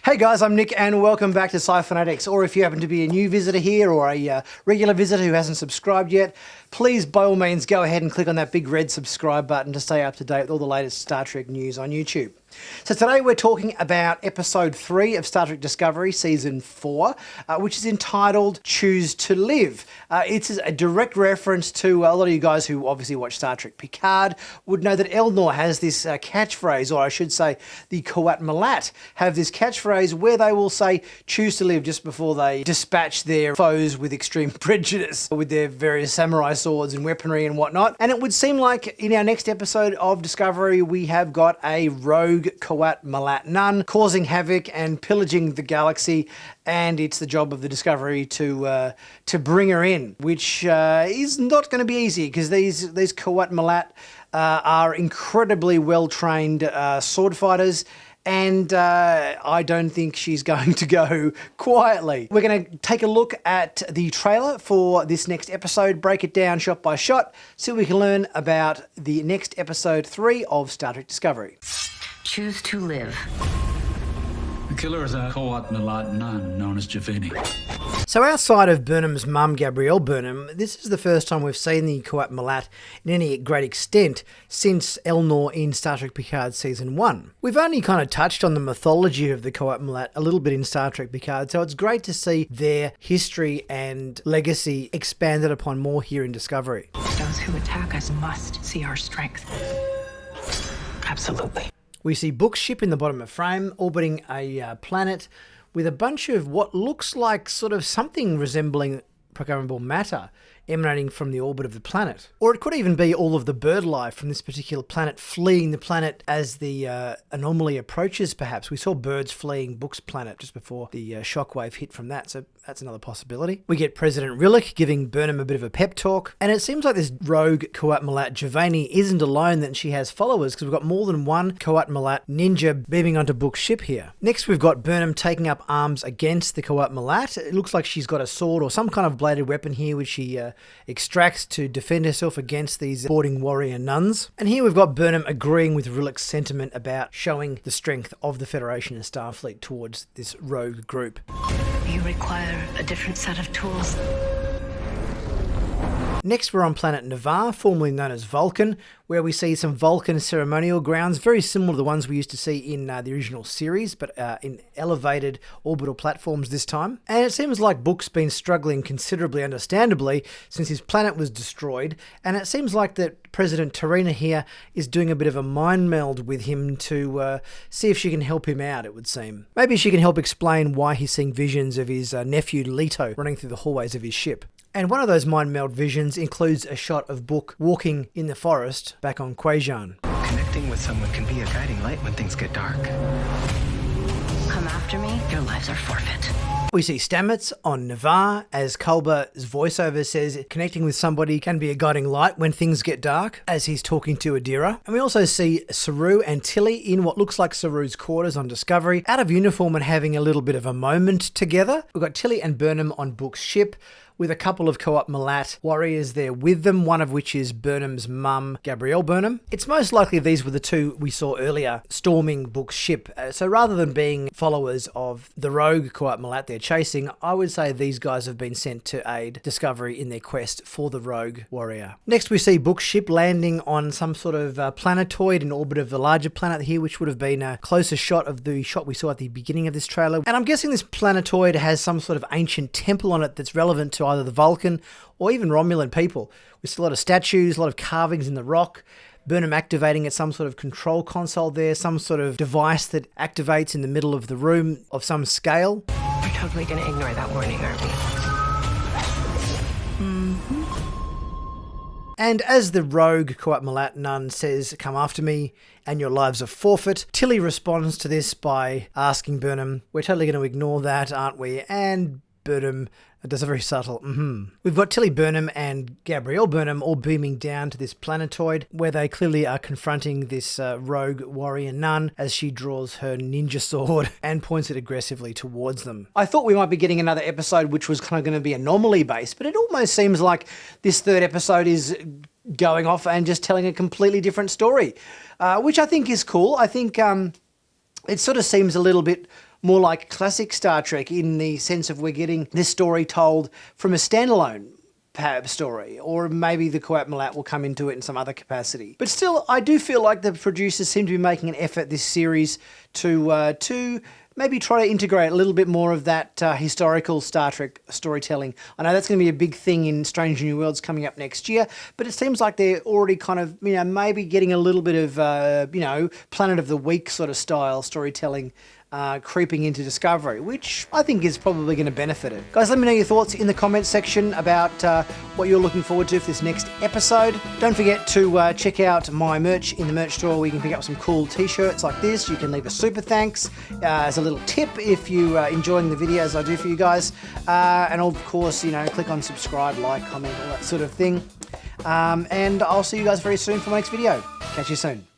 Hey guys, I'm Nick and welcome back to Sci-Finatics. Or if you happen to be a new visitor here or a regular visitor who hasn't subscribed yet, please by all means go ahead and click on that big red subscribe button to stay up to date with all the latest Star Trek news on YouTube. So today we're talking about episode 3 of Star Trek Discovery season 4, which is entitled Choose to Live. It's a direct reference to a lot of you guys who obviously watch Star Trek Picard would know that Elnor has this catchphrase, or I should say the Qowat Milat have this catchphrase where they will say choose to live just before they dispatch their foes with extreme prejudice with their various samurai swords and weaponry and whatnot. And it would seem like in our next episode of Discovery we have got a rogue Qowat Milat nun causing havoc and pillaging the galaxy, and it's the job of the Discovery to bring her in, which is not going to be easy because these Qowat Milat are incredibly well-trained sword fighters, and I don't think she's going to go quietly. We're going to take a look at the trailer for this next episode, break it down shot by shot, see what we can learn about the next episode 3 of Star Trek Discovery. Choose to live. The killer is a Qowat Milat nun known as Javini. So outside of Burnham's mum, Gabrielle Burnham, this is the first time we've seen the Qowat Milat in any great extent since Elnor in Star Trek Picard Season 1. We've only kind of touched on the mythology of the Qowat Milat a little bit in Star Trek Picard, so it's great to see their history and legacy expanded upon more here in Discovery. Those who attack us must see our strength. Absolutely. We see Book's ship in the bottom of frame, orbiting a planet with a bunch of what looks like sort of something resembling programmable matter emanating from the orbit of the planet. Or it could even be all of the bird life from this particular planet fleeing the planet as the anomaly approaches, perhaps. We saw birds fleeing Book's planet just before the shockwave hit from that, so that's another possibility. We get President Rillick giving Burnham a bit of a pep talk, and it seems like this rogue Qowat Milat Javini isn't alone, that she has followers, because we've got more than one Qowat Milat ninja beaming onto Book's ship here. Next we've got Burnham taking up arms against the Qowat Milat. It looks like she's got a sword or some kind of bladed weapon here which she extracts to defend herself against these boarding warrior nuns. And here we've got Burnham agreeing with Rillick's sentiment about showing the strength of the Federation and Starfleet towards this rogue group. You require a different set of tools. Next we're on planet Navarre, formerly known as Vulcan, where we see some Vulcan ceremonial grounds, very similar to the ones we used to see in the original series, but in elevated orbital platforms this time. And it seems like Book's been struggling considerably, understandably, since his planet was destroyed, and it seems like that President Tarina here is doing a bit of a mind meld with him to see if she can help him out, it would seem. Maybe she can help explain why he's seeing visions of his nephew Leto running through the hallways of his ship. And one of those mind meld visions includes a shot of Book walking in the forest back on Quajan. Connecting with someone can be a guiding light when things get dark. Come after me, your lives are forfeit. We see Stamets on Navarre as Culber's voiceover says connecting with somebody can be a guiding light when things get dark, as he's talking to Adira. And we also see Saru and Tilly in what looks like Saru's quarters on Discovery, out of uniform and having a little bit of a moment together. We've got Tilly and Burnham on Book's ship, with a couple of Qowat Milat warriors there with them, one of which is Burnham's mum, Gabrielle Burnham. It's most likely these were the two we saw earlier storming Book's ship. So rather than being followers of the rogue Qowat Milat they're chasing, I would say these guys have been sent to aid Discovery in their quest for the rogue warrior. Next we see Book's ship landing on some sort of planetoid in orbit of the larger planet here, which would have been a closer shot of the shot we saw at the beginning of this trailer. And I'm guessing this planetoid has some sort of ancient temple on it that's relevant to either the Vulcan or even Romulan people. We see a lot of statues, a lot of carvings in the rock, Burnham activating at some sort of control console there, some sort of device that activates in the middle of the room of some scale. We're totally going to ignore that warning, aren't we? And as the rogue Qowat Milat nun says, come after me and your lives are forfeit, Tilly responds to this by asking Burnham, we're totally going to ignore that, aren't we? And Burnham does a very subtle We've got Tilly Burnham and Gabrielle Burnham all beaming down to this planetoid where they clearly are confronting this rogue warrior nun as she draws her ninja sword and points it aggressively towards them. I thought we might be getting another episode which was kind of going to be anomaly based, but it almost seems like this third episode is going off and just telling a completely different story, which I think is cool. I think it sort of seems a little bit more like classic Star Trek in the sense of we're getting this story told from a standalone story, or maybe the Qowat Milat will come into it in some other capacity. But still, I do feel like the producers seem to be making an effort this series to maybe try to integrate a little bit more of that historical Star Trek storytelling. I know that's going to be a big thing in Strange New Worlds coming up next year, but it seems like they're already kind of, maybe getting a little bit of, Planet of the Week sort of style storytelling creeping into Discovery, which I think is probably going to benefit it. Guys, let me know your thoughts in the comments section about what you're looking forward to for this next episode. Don't forget to check out my merch in the merch store where you can pick up some cool t-shirts like this. You can leave a super thanks as a little tip if you are enjoying the videos I do for you guys. And of course, click on subscribe, like, comment, all that sort of thing. And I'll see you guys very soon for my next video. Catch you soon.